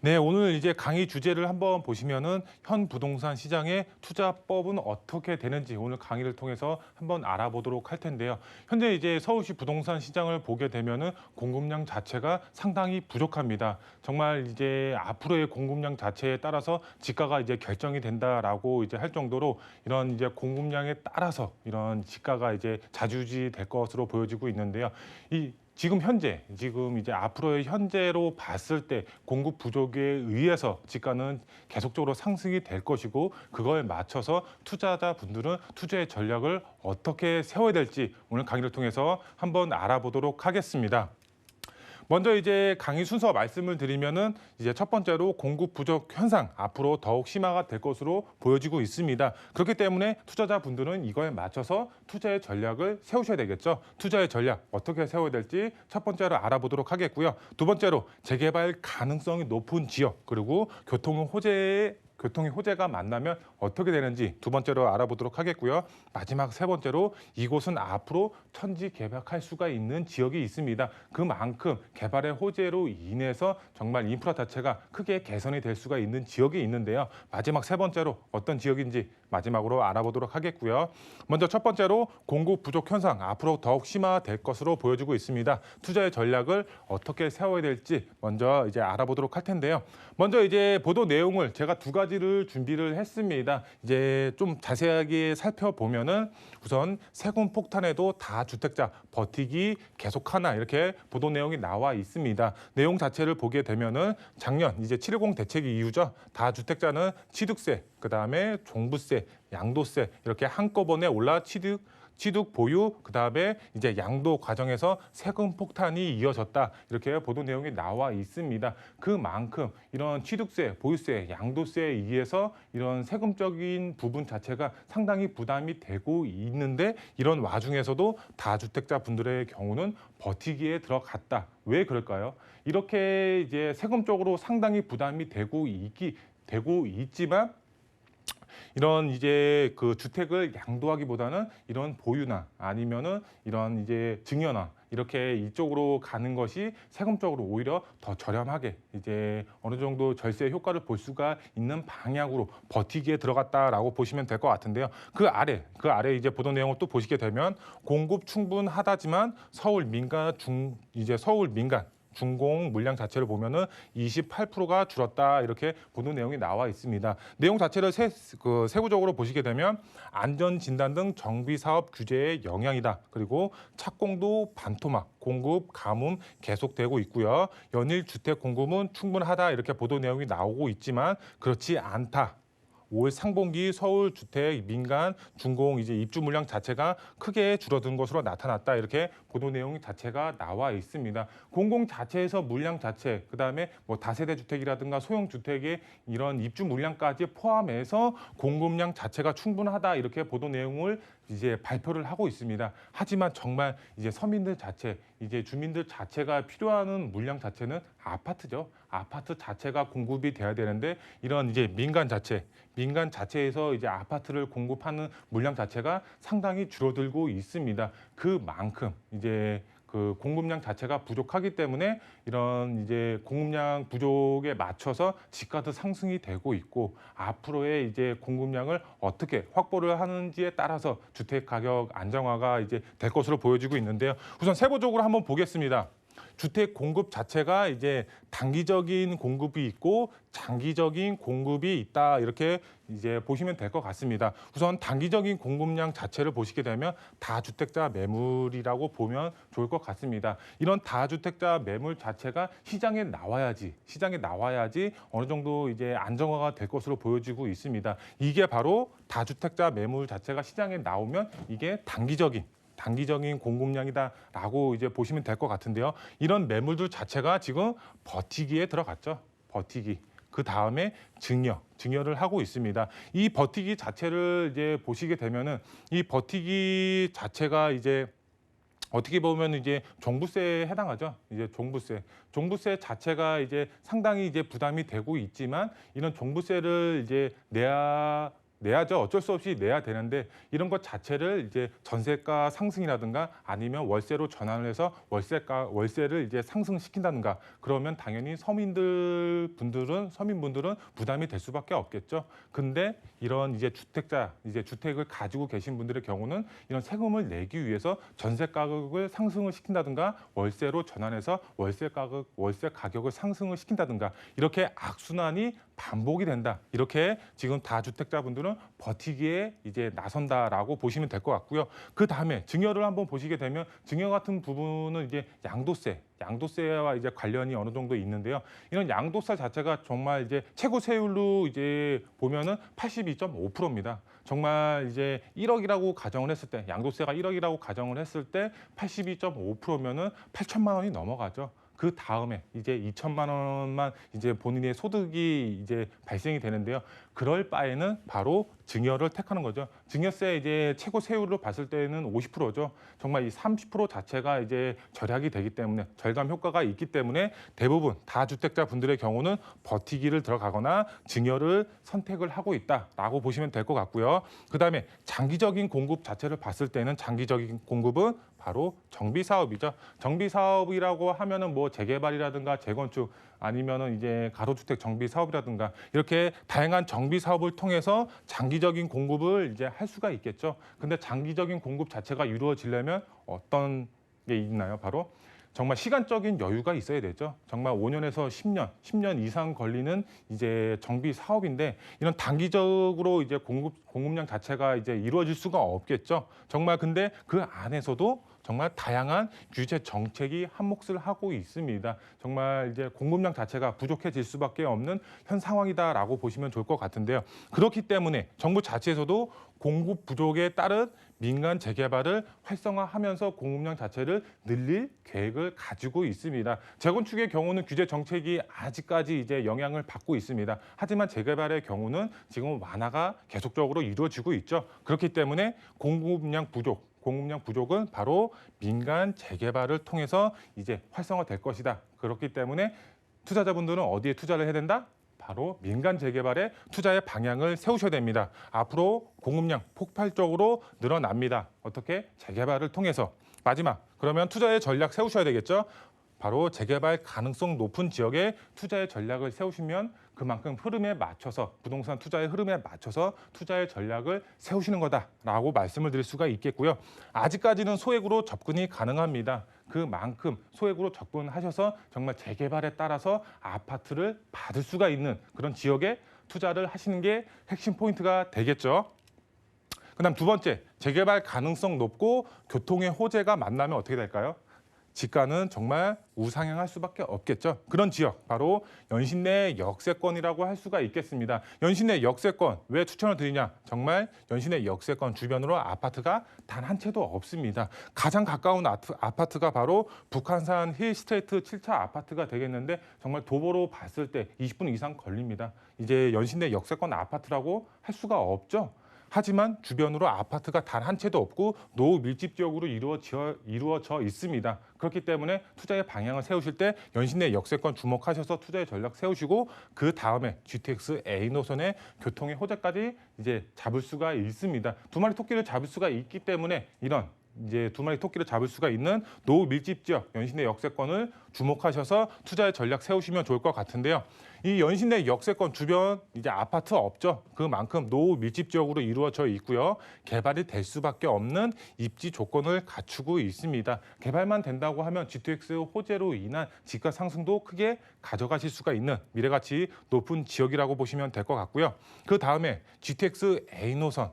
네, 오늘 이제 강의 주제를 한번 보시면은 현 부동산 시장의 투자법은 어떻게 되는지 오늘 강의를 통해서 한번 알아보도록 할 텐데요. 현재 이제 서울시 부동산 시장을 보게 되면은 공급량 자체가 상당히 부족합니다. 정말 이제 앞으로의 공급량 자체에 따라서 지가가 이제 결정이 된다라고 이제 할 정도로 이런 이제 공급량에 따라서 이런 지가가 이제 좌지우지 될 것으로 보여지고 있는데요. 지금 이제 앞으로의 현재로 봤을 때 공급 부족에 의해서 지가는 계속적으로 상승이 될 것이고 그거에 맞춰서 투자자분들은 투자의 전략을 어떻게 세워야 될지 오늘 강의를 통해서 한번 알아보도록 하겠습니다. 먼저 이제 강의 순서 말씀을 드리면은 이제 첫 번째로 공급 부족 현상 앞으로 더욱 심화가 될 것으로 보여지고 있습니다. 그렇기 때문에 투자자분들은 이거에 맞춰서 투자의 전략을 세우셔야 되겠죠. 투자의 전략 어떻게 세워야 될지 첫 번째로 알아보도록 하겠고요. 두 번째로 재개발 가능성이 높은 지역 그리고 교통의 호재가 만나면 어떻게 되는지 두 번째로 알아보도록 하겠고요. 마지막 세 번째로 이곳은 앞으로 천지 개박할 수가 있는 지역이 있습니다. 그만큼 개발의 호재로 인해서 정말 인프라 자체가 크게 개선이 될 수가 있는 지역이 있는데요. 마지막 세 번째로 어떤 지역인지 마지막으로 알아보도록 하겠고요. 먼저 첫 번째로 공급 부족 현상 앞으로 더욱 심화될 것으로 보여지고 있습니다. 투자의 전략을 어떻게 세워야 될지 먼저 이제 알아보도록 할 텐데요. 먼저 이제 보도 내용을 제가 두 가지를 준비를 했습니다. 이제 좀 자세하게 살펴보면은 우선 세금 폭탄에도 다주택자 버티기 계속하나 이렇게 보도 내용이 나와 있습니다. 내용 자체를 보게 되면은 작년 이제 7.10 대책 이후죠. 다주택자는 취득세, 그다음에 종부세, 양도세 이렇게 한꺼번에 올라 취득 보유 그다음에 이제 양도 과정에서 세금 폭탄이 이어졌다 이렇게 보도 내용이 나와 있습니다. 그만큼 이런 취득세, 보유세, 양도세에 의해서 이런 세금적인 부분 자체가 상당히 부담이 되고 있는데 이런 와중에서도 다주택자 분들의 경우는 버티기에 들어갔다. 왜 그럴까요? 이렇게 이제 세금적으로 상당히 부담이 되고 있지만 이런 이제 그 주택을 양도하기보다는 이런 보유나 아니면은 이런 이제 증여나 이렇게 이쪽으로 가는 것이 세금적으로 오히려 더 저렴하게 이제 어느 정도 절세 효과를 볼 수가 있는 방향으로 버티기에 들어갔다라고 보시면 될 것 같은데요. 그 아래 이제 보도 내용을 또 보시게 되면 공급 충분하다지만 서울 민간 준공 물량 자체를 보면은 28%가 줄었다 이렇게 보도 내용이 나와 있습니다. 내용 자체를 세부적으로 보시게 되면 안전 진단 등 정비 사업 규제의 영향이다. 그리고 착공도 반토막, 공급 가뭄 계속되고 있고요. 연일 주택 공급은 충분하다 이렇게 보도 내용이 나오고 있지만 그렇지 않다. 올 상반기 서울 주택 민간 준공 이제 입주 물량 자체가 크게 줄어든 것으로 나타났다 이렇게 보도 내용 자체가 나와 있습니다. 공공 자체에서 물량 자체 그다음에 뭐 다세대 주택이라든가 소형 주택의 이런 입주 물량까지 포함해서 공급량 자체가 충분하다 이렇게 보도 내용을 이제 발표를 하고 있습니다. 하지만 정말 이제 서민들 자체, 이제 주민들 자체가 필요한 물량 자체는 아파트죠. 아파트 자체가 공급이 돼야 되는데 이런 이제 민간 자체에서 이제 아파트를 공급하는 물량 자체가 상당히 줄어들고 있습니다. 그만큼 이제 그 공급량 자체가 부족하기 때문에 이런 이제 공급량 부족에 맞춰서 집가도 상승이 되고 있고 앞으로의 이제 공급량을 어떻게 확보를 하는지에 따라서 주택 가격 안정화가 이제 될 것으로 보여지고 있는데요. 우선 세부적으로 한번 보겠습니다. 주택 공급 자체가 이제 단기적인 공급이 있고 장기적인 공급이 있다 이렇게 이제 보시면 될 것 같습니다. 우선 단기적인 공급량 자체를 보시게 되면 다주택자 매물이라고 보면 좋을 것 같습니다. 이런 다주택자 매물 자체가 시장에 나와야지 어느 정도 이제 안정화가 될 것으로 보여지고 있습니다. 이게 바로 다주택자 매물 자체가 시장에 나오면 이게 단기적인 공급량이다라고 이제 보시면 될 것 같은데요. 이런 매물들 자체가 지금 버티기에 들어갔죠. 버티기. 그 다음에 증여를 하고 있습니다. 이 버티기 자체를 이제 보시게 되면은 이 버티기 자체가 이제 어떻게 보면 이제 종부세에 해당하죠. 이제 종부세 자체가 이제 상당히 이제 부담이 되고 있지만 이런 종부세를 이제 내야죠. 어쩔 수 없이 내야 되는데 이런 것 자체를 이제 전세가 상승이라든가 아니면 월세로 전환을 해서 월세를 이제 상승시킨다든가 그러면 당연히 서민분들은 부담이 될 수밖에 없겠죠. 근데 이런 이제 주택을 가지고 계신 분들의 경우는 이런 세금을 내기 위해서 전세 가격을 상승을 시킨다든가 월세로 전환해서 월세 가격을 상승을 시킨다든가 이렇게 악순환이 반복이 된다. 이렇게 지금 다주택자분들은 버티기에 이제 나선다라고 보시면 될 것 같고요. 그 다음에 증여를 한번 보시게 되면 증여 같은 부분은 이제 양도세와 이제 관련이 어느 정도 있는데요. 이런 양도세 자체가 정말 이제 최고 세율로 이제 보면은 82.5%입니다. 정말 이제 1억이라고 가정을 했을 때 양도세가 1억이라고 가정을 했을 때 82.5%면은 8천만 원이 넘어가죠. 그 다음에 이제 2천만 원만 이제 본인의 소득이 이제 발생이 되는데요. 그럴 바에는 바로 증여를 택하는 거죠. 증여세 이제 최고 세율로 봤을 때는 50%죠. 정말 이 30% 자체가 이제 절약이 되기 때문에 절감 효과가 있기 때문에 대부분 다주택자 분들의 경우는 버티기를 들어가거나 증여를 선택을 하고 있다라고 보시면 될 것 같고요. 그다음에 장기적인 공급 자체를 봤을 때는 장기적인 공급은 바로 정비 사업이죠. 정비 사업이라고 하면은 뭐 재개발이라든가 재건축 아니면은 이제 가로주택 정비 사업이라든가 이렇게 다양한 정비 사업을 통해서 장기적인 공급을 이제 할 수가 있겠죠. 근데 장기적인 공급 자체가 이루어지려면 어떤 게 있나요? 바로 정말 시간적인 여유가 있어야 되죠. 정말 5년에서 10년 이상 걸리는 이제 정비 사업인데 이런 단기적으로 이제 공급량 자체가 이제 이루어질 수가 없겠죠. 정말 근데 그 안에서도 정말 다양한 규제 정책이 한 몫을 하고 있습니다. 정말 이제 공급량 자체가 부족해질 수밖에 없는 현 상황이다라고 보시면 좋을 것 같은데요. 그렇기 때문에 정부 자체에서도 공급 부족에 따른 민간 재개발을 활성화하면서 공급량 자체를 늘릴 계획을 가지고 있습니다. 재건축의 경우는 규제 정책이 아직까지 이제 영향을 받고 있습니다. 하지만 재개발의 경우는 지금 완화가 계속적으로 이루어지고 있죠. 그렇기 때문에 공급량 부족은 바로 민간 재개발을 통해서 이제 활성화될 것이다. 그렇기 때문에 투자자분들은 어디에 투자를 해야 된다? 바로 민간 재개발에 투자의 방향을 세우셔야 됩니다. 앞으로 공급량 폭발적으로 늘어납니다. 어떻게? 재개발을 통해서. 마지막, 그러면 투자의 전략 세우셔야 되겠죠? 바로 재개발 가능성 높은 지역에 투자의 전략을 세우시면 그만큼 흐름에 맞춰서 부동산 투자의 흐름에 맞춰서 투자의 전략을 세우시는 거다라고 말씀을 드릴 수가 있겠고요. 아직까지는 소액으로 접근이 가능합니다. 그만큼 소액으로 접근하셔서 정말 재개발에 따라서 아파트를 받을 수가 있는 그런 지역에 투자를 하시는 게 핵심 포인트가 되겠죠. 그다음 두 번째, 재개발 가능성 높고 교통의 호재가 만나면 어떻게 될까요? 지가는 정말 우상향할 수밖에 없겠죠. 그런 지역, 바로 연신내 역세권이라고 할 수가 있겠습니다. 연신내 역세권, 왜 추천을 드리냐? 정말 연신내 역세권 주변으로 아파트가 단 한 채도 없습니다. 가장 가까운 아파트가 바로 북한산 힐스테이트 7차 아파트가 되겠는데 정말 도보로 봤을 때 20분 이상 걸립니다. 이제 연신내 역세권 아파트라고 할 수가 없죠. 하지만 주변으로 아파트가 단 한 채도 없고 노후 밀집 지역으로 이루어져 있습니다. 그렇기 때문에 투자의 방향을 세우실 때 연신내 역세권 주목하셔서 투자의 전략 세우시고 그 다음에 GTX A 노선의 교통의 호재까지 이제 잡을 수가 있습니다. 두 마리 토끼를 잡을 수가 있기 때문에 이런 이제 두 마리 토끼를 잡을 수가 있는 노후 밀집 지역 연신내 역세권을 주목하셔서 투자의 전략 세우시면 좋을 것 같은데요. 이 연신내 역세권 주변 이제 아파트 없죠. 그만큼 노후 밀집 지역으로 이루어져 있고요. 개발이 될 수밖에 없는 입지 조건을 갖추고 있습니다. 개발만 된다고 하면 GTX 호재로 인한 집가 상승도 크게 가져가실 수가 있는 미래가치 높은 지역이라고 보시면 될 것 같고요. 그 다음에 GTX A 노선.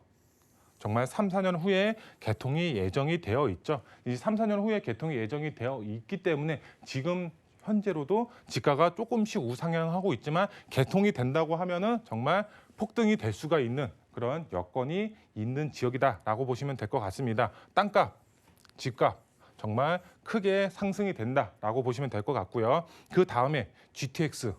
정말 3, 4년 후에 개통이 예정이 되어 있죠. 이 3, 4년 후에 개통이 예정이 되어 있기 때문에 지금 현재로도 지가가 조금씩 우상향하고 있지만 개통이 된다고 하면은 정말 폭등이 될 수가 있는 그런 여건이 있는 지역이다라고 보시면 될 것 같습니다. 땅값, 집값 정말 크게 상승이 된다라고 보시면 될 것 같고요. 그 다음에 GTX,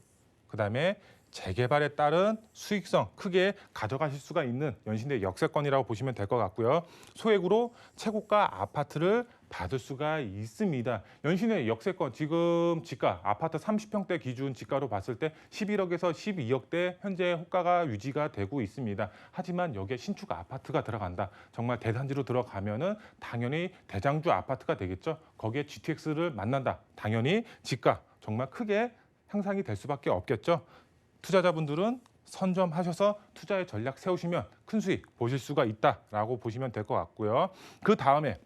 그 다음에 재개발에 따른 수익성 크게 가져가실 수가 있는 연신내 역세권이라고 보시면 될 것 같고요. 소액으로 최고가 아파트를 받을 수가 있습니다. 연신내 역세권 지금 지가 아파트 30평대 기준 지가로 봤을 때 11억에서 12억대 현재 호가가 유지가 되고 있습니다. 하지만 여기에 신축 아파트가 들어간다. 정말 대단지로 들어가면은 당연히 대장주 아파트가 되겠죠. 거기에 GTX를 만난다. 당연히 지가 정말 크게 향상이 될 수밖에 없겠죠. 투자자분들은 선점하셔서 투자의 전략 세우시면 큰 수익 보실 수가 있다라고 보시면 될 것 같고요. 그 다음에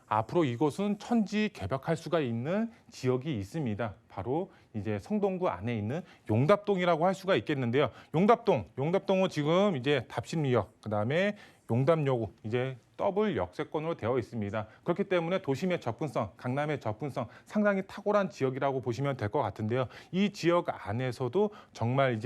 앞으로 이곳은 천지개벽할 수가 있는 지역이 있습니다. 바로 이제 성동구 안에 있는 용답동이라고 할 수가 있겠는데요. 용답동은 지금 이제 답십리역, 그다음에 용담여고 이제 더블 역세권으로 되어 있습니다. 그렇기 때문에 도심의 접근성, 강남의 접근성 상당히 탁월한 지역이라고 보시면 될 것 같은데요. 이 지역 안에서도 정말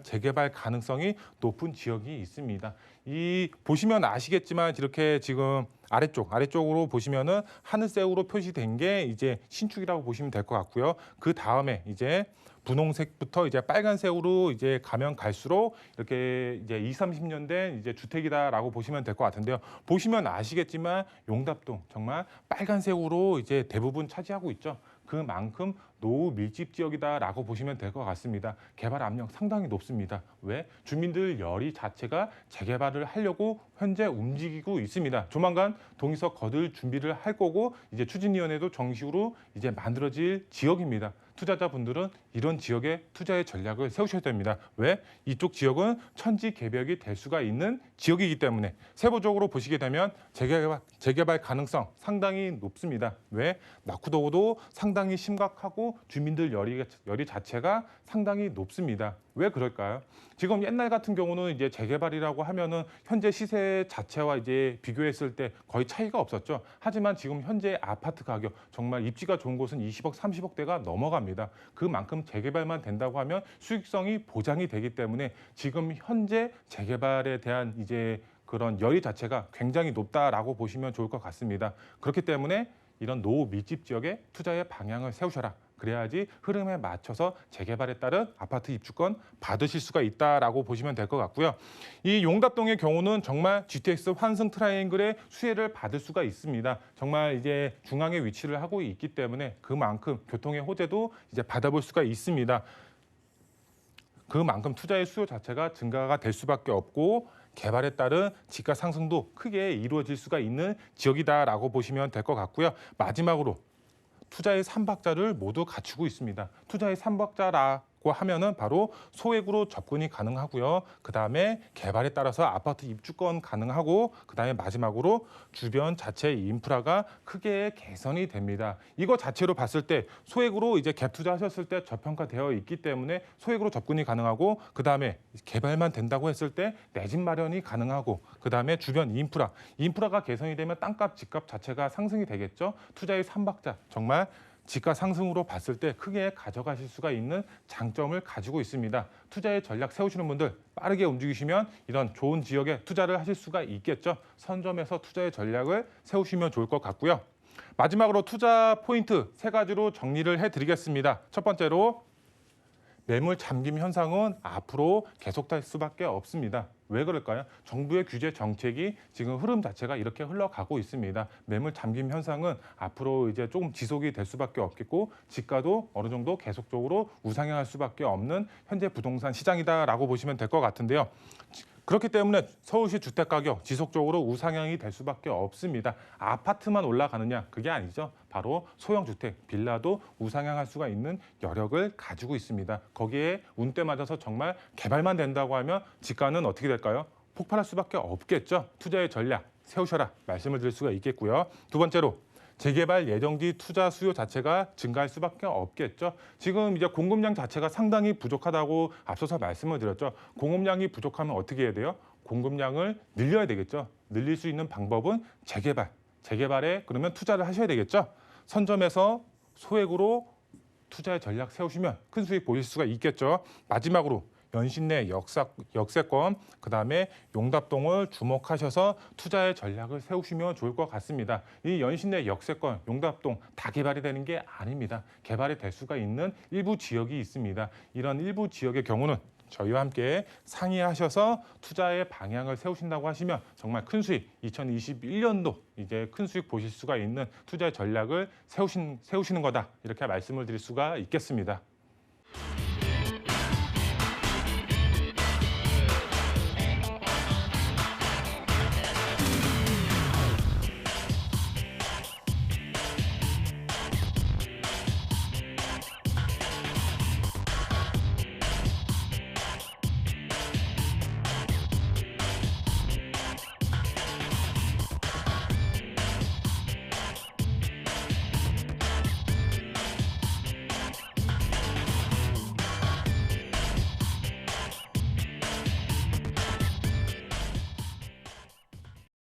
재개발 가능성이 높은 지역이 있습니다. 이 보시면 아시겠지만 이렇게 지금 아래쪽으로 보시면은 하늘색으로 표시된 게 이제 신축이라고 보시면 될 것 같고요. 그 다음에 이제 분홍색부터 이제 빨간색으로 이제 가면 갈수록 이렇게 이제 20, 30년 된 이제 주택이다라고 보시면 될 것 같은데요. 보시면 아시겠지만 용답동 정말 빨간색으로 이제 대부분 차지하고 있죠. 그만큼 노후 밀집 지역이다라고 보시면 될 것 같습니다. 개발 압력 상당히 높습니다. 왜? 주민들 열이 자체가 재개발을 하려고 현재 움직이고 있습니다. 조만간 동의서 거둘 준비를 할 거고 이제 추진위원회도 정식으로 이제 만들어질 지역입니다. 투자자분들은 이런 지역에 투자의 전략을 세우셔야 됩니다. 왜? 이쪽 지역은 천지개벽이 될 수가 있는 지역이기 때문에 세부적으로 보시게 되면 재개발 가능성 상당히 높습니다. 왜? 낙후도도 상당히 심각하고 주민들 열이 자체가 상당히 높습니다. 왜 그럴까요? 지금 옛날 같은 경우는 이제 재개발이라고 하면은 현재 시세 자체와 이제 비교했을 때 거의 차이가 없었죠. 하지만 지금 현재 아파트 가격 정말 입지가 좋은 곳은 20억, 30억대가 넘어갑니다. 그만큼 재개발만 된다고 하면 수익성이 보장이 되기 때문에 지금 현재 재개발에 대한 이제 그런 열의 자체가 굉장히 높다라고 보시면 좋을 것 같습니다. 그렇기 때문에 이런 노후 밀집 지역에 투자의 방향을 세우셔라. 그래야지 흐름에 맞춰서 재개발에 따른 아파트 입주권 받으실 수가 있다라고 보시면 될 것 같고요. 이 용답동의 경우는 정말 GTX 환승 트라이앵글의 수혜를 받을 수가 있습니다. 정말 이제 중앙에 위치를 하고 있기 때문에 그만큼 교통의 호재도 이제 받아볼 수가 있습니다. 그만큼 투자의 수요 자체가 증가가 될 수밖에 없고 개발에 따른 지가 상승도 크게 이루어질 수가 있는 지역이다라고 보시면 될 것 같고요. 마지막으로 투자의 삼박자를 모두 갖추고 있습니다. 투자의 삼박자라고 하면은 바로 소액으로 접근이 가능하고요. 그 다음에 개발에 따라서 아파트 입주권 가능하고 그 다음에 마지막으로 주변 자체 인프라가 크게 개선이 됩니다. 이거 자체로 봤을 때 소액으로 이제 갭 투자하셨을 때 저평가되어 있기 때문에 소액으로 접근이 가능하고 그 다음에 개발만 된다고 했을 때 내 집 마련이 가능하고 그 다음에 주변 인프라가 개선이 되면 땅값, 집값 자체가 상승이 되겠죠. 투자의 삼박자 정말 지가 상승으로 봤을 때 크게 가져가실 수가 있는 장점을 가지고 있습니다. 투자의 전략 세우시는 분들 빠르게 움직이시면 이런 좋은 지역에 투자를 하실 수가 있겠죠. 선점해서 투자의 전략을 세우시면 좋을 것 같고요. 마지막으로 투자 포인트 3가지로 정리를 해드리겠습니다. 첫 번째로 매물 잠김 현상은 앞으로 계속될 수밖에 없습니다. 왜 그럴까요? 정부의 규제 정책이 지금 흐름 자체가 이렇게 흘러가고 있습니다. 매물 잠김 현상은 앞으로 이제 조금 지속이 될 수밖에 없겠고 지가도 어느 정도 계속적으로 우상향할 수밖에 없는 현재 부동산 시장이다라고 보시면 될 것 같은데요. 그렇기 때문에 서울시 주택가격 지속적으로 우상향이 될 수밖에 없습니다. 아파트만 올라가느냐? 그게 아니죠. 바로 소형주택, 빌라도 우상향할 수가 있는 여력을 가지고 있습니다. 거기에 운대 맞아서 정말 개발만 된다고 하면 지가는 어떻게 될까요? 폭발할 수밖에 없겠죠. 투자의 전략 세우셔라 말씀을 드릴 수가 있겠고요. 두 번째로 재개발 예정지 투자 수요 자체가 증가할 수밖에 없겠죠. 지금 이제 공급량 자체가 상당히 부족하다고 앞서서 말씀을 드렸죠. 공급량이 부족하면 어떻게 해야 돼요? 공급량을 늘려야 되겠죠. 늘릴 수 있는 방법은 재개발에 그러면 투자를 하셔야 되겠죠. 선점해서 소액으로 투자의 전략 세우시면 큰 수익 보실 수가 있겠죠. 마지막으로 연신내 역세권, 그다음에 용답동을 주목하셔서 투자의 전략을 세우시면 좋을 것 같습니다. 이 연신내 역세권, 용답동 다 개발이 되는 게 아닙니다. 개발이 될 수가 있는 일부 지역이 있습니다. 이런 일부 지역의 경우는 저희와 함께 상의하셔서 투자의 방향을 세우신다고 하시면 정말 큰 수익, 2021년도 이제 큰 수익 보실 수가 있는 투자의 전략을 세우시는 거다. 이렇게 말씀을 드릴 수가 있겠습니다.